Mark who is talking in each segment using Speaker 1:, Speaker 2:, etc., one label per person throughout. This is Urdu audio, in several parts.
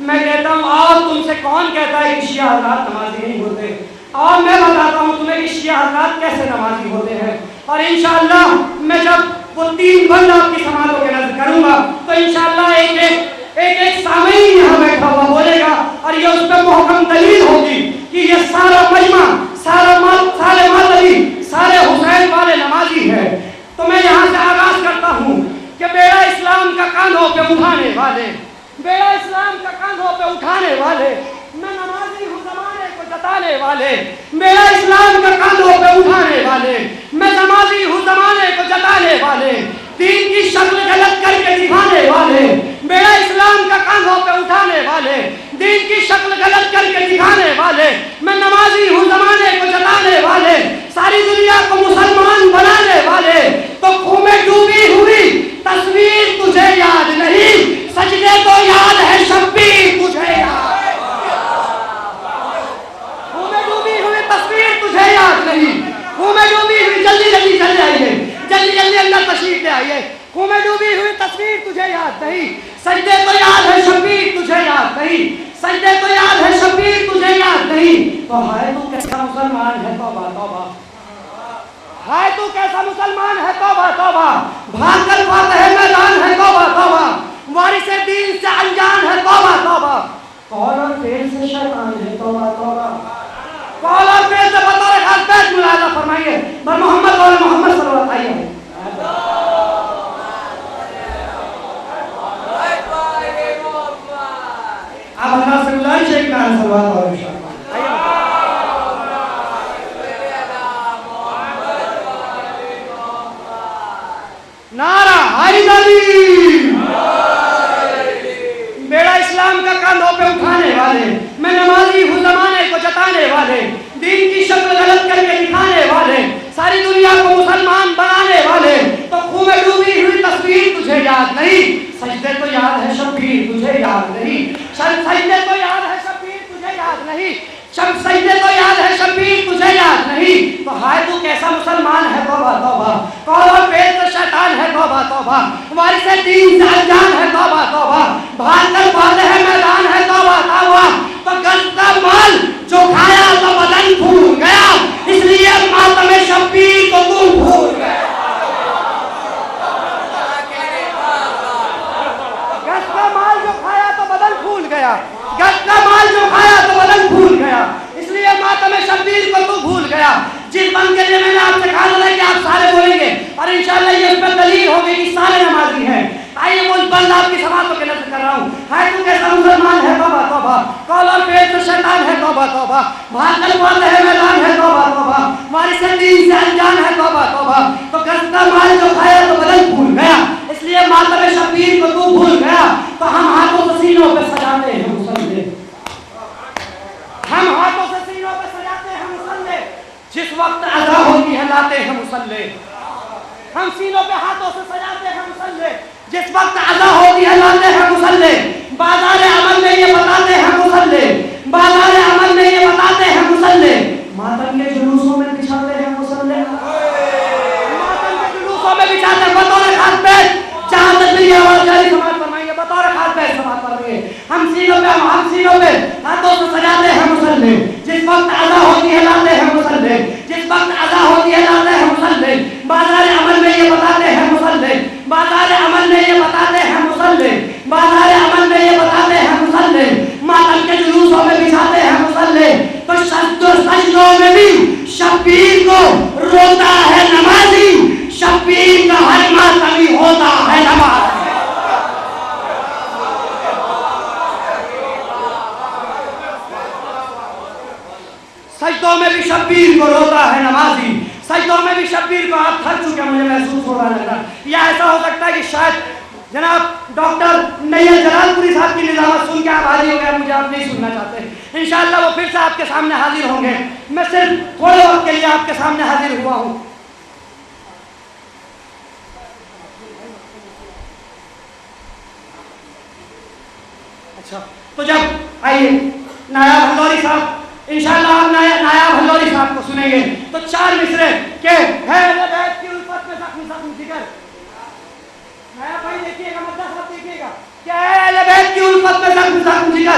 Speaker 1: میں کہتا ہوں اور تم سے کون کہتا ہے کہ شیعہ حضرات نمازی نہیں ہوتے؟ اور میں بتاتا ہوں تمہیں کہ شیعہ حضرات کیسے نمازی ہوتے ہیں، اور انشاءاللہ میں جب وہ 3 بند آپ کی سماعتوں کے نظر کروں گا تو انشاءاللہ ایک سامعین یہاں بیٹھا ہوا بولے گا اور یہ اس پہ محکم دلیل ہوگی کہ یہ سارا مجمع سارے مولوی سارے حسین والے نمازی ہے۔ تو میں یہاں سے آغاز کرتا ہوں کہ بیڑا اسلام کا کاندھوں پہ اٹھانے والے، بیڑا اسلام کا کاندھوں پہ اٹھانے والے، میں نمازی ہوں زمانے کو جتانے والے، بیڑا اسلام کا کاندھوں پہ اٹھانے والے، میں نمازی ہوں زمانے کو جتانے والے، دین کی شکل غلط کر کے دکھانے والے، بیڑا اسلام کا کاندھوں پہ اٹھانے والے، دین کی شکل غلط کر کے دکھانے والے، میں نمازی ہوں زمانے کو جتانے والے، ساری دنیا کو مسلمان بنانے والے۔ تو خون میں ڈوبی ہوئی تصویر تجھے یاد نہیں، سجدے تو یاد ہے شبیر تجھے یاد، خون میں ڈوبی ہوئی تصویر تجھے یاد نہیں، خون میں ڈوبی ہوئی جلدی جلدی چل جائیے، جلدی جلدی اللہ تشریف لے آئیے، خون میں ڈوبی ہوئی تصویر تجھے یاد نہیں، سجدے تو یاد ہے شبیر تجھے یاد نہیں، سجدے تو یاد ہے شبیر تجھے یاد نہیں۔ تو ہائے تو کیسا مسلمان ہے، توبہ توبہ، ہائے تو کیسا مسلمان ہے، توبہ توبہ، بھاگ کر فاتح میدان ہے، توبہ توبہ، وارث دین سے انجان ہے، توبہ توبہ، قول اور فعل سے شیطان ہے، توبہ توبہ، قول اور فعل سے بطور خاص بیت ملاحظہ فرمائیے بر محمد اور محمد صلی اللہ علیہ وسلم۔ اب اللہ سے گزارش ہے کہ نام صلوات اور انشاءاللہ نعرہ حیدری، بیڑا اسلام کا کاندھوں پہ اٹھانے والے، میں نمازی ہوں زمانے کو جتانے والے، دین کی شکل غلط کر کے دکھانے والے، ساری دنیا کو مسلمان بنانے والے۔ تو خون میں ڈوبی ہوئی تصویر تجھے یاد نہیں، سجدے تو یاد ہے شبیر تجھے یاد نہیں، سجدے تو یاد ہے شبیر تجھے یاد نہیں، سجدے تو یاد ہے شبیر تجھے یاد نہیں۔ تو ہائے تو کیسا مسلمان ہے، توبہ توبہ، قول اور فعل سے شیطان ہے، توبہ توبہ، وارث دین سے انجان ہے، توبہ توبہ، بھاگ کر فاتح میدان ہے، توبہ توبہ۔ تو گز کا مال جو کھایا تو بدن پھول گیا، اس لیے ماتم شبیر کو تو بھول گیا۔ گز کا مال جو کھایا تو بدن پھول گیا، گز کا مال جو کھایا تو بدن پھول گیا، اس لیے ماتم شبیر کو تو بھول گیا۔ جس بند کے لیے میں نے آپ سے کہا تھا کہ آپ سارے بولیں گے اور انشاءاللہ یہ اس پر دلیل ہوگی کہ سارے نمازی ہیں، آئیے وہ بند آپ کی سماعتوں کے نظر کر رہا ہوں۔ ہائے تو کیسا مسلمان ہے، توبہ توبہ، قول اور فعل سے شیطان ہے، توبہ توبہ، بھاگ کر فاتح میدان ہے، توبہ توبہ، وارث دین سے انجان ہے، توبہ توبہ۔ تو گز کا مال جو کھایا تو بدن بھول گیا، اس لیے ماتم شبیر کو تو بھول گیا۔ تو ہم ہاتھوں سے سینوں پہ سجاتے ہیں مصلے، ہم ہاتھوں سے سینوں پہ سجاتے ہیں مصلے، جس وقت اذان ہوتی ہے لاتے ہیں مصلے، ہم سینوں پہ ہاتھوں سے سجاتے ہیں مصلے، جس وقت اذان ہوتی ہے لاتے ہیں مصلے، بازار عمل میں یہ بتاتے ہیں مصلے، بازار عمل میں یہ بتاتے ہیں مصلے، ماتم کے جلوسوں میں بچھاتے ہیں مصلے، ماتم کے جلوسوں میں بچھاتے ہیں بطور خاص بیت، جہاں تک بھی یہ آواز جاری سماعت فرمائیے بطور خاص بیت سماعت فرمائیے، ہم سینوں پہ ہاتھوں سے سجاتے ہیں مصلے، جس وقت اذان ہوتی ہے لاتے ہیں مصلے، جس وقت اذان ہوتی ہے لاتے ہیں مصلے، بازار عمل میں یہ بتاتے ہیں مصلے، بازار عمل میں یہ بتاتے ہیں مصلے، بازار عمل میں یہ بتاتے ہیں مصلے، ماتم کے جلوسوں میں بچھاتے ہیں مصلے۔ تو سجدوں میں بھی شبیر کو روتا ہے نمازی، شبیر کا ہر ماتمی ہوتا ہے نمازی۔ سجدوں میں بھی شبیر کو روتا ہے نمازی، سجدوں میں بھی شبیر کو آپ تھک چکے، مجھے محسوس ہو رہا ہے، یا ایسا ہو سکتا ہے کہ شاید جناب ڈاکٹر نیل جلال پوری صاحب کی نظامت سن کے آپ حاضر ہو گئے، مجھے آپ نہیں سننا چاہتے، انشاءاللہ وہ پھر سے آپ کے سامنے حاضر ہوں گے، میں صرف تھوڑے وقت کے لیے آپ کے سامنے حاضر ہوا ہوں۔ اچھا تو جب آئیے نایاب ہلوری صاحب، انشاءاللہ آپ نایاب ہلوری صاحب کو سنیں گے، تو 4 مصرے کہ ہے بیت کی الفت میں زخم زخم جگر، نایاب بھائی دیکھیے گا، مدہ صاحب دیکھیے گا کہ اہل بیت کی الفت میں زخم زخم جگر،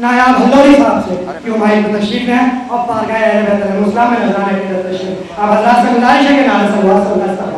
Speaker 1: نایاب ہلوری صاحب سے کہ وہ ماہر تشریف ہیں اور پارگاہ اہل بیت علیہ السلام میں نظرانے کے تشریف. اب حضرات سے گزارش ہے کہ نعرہ صلی اللہ علیہ وسلم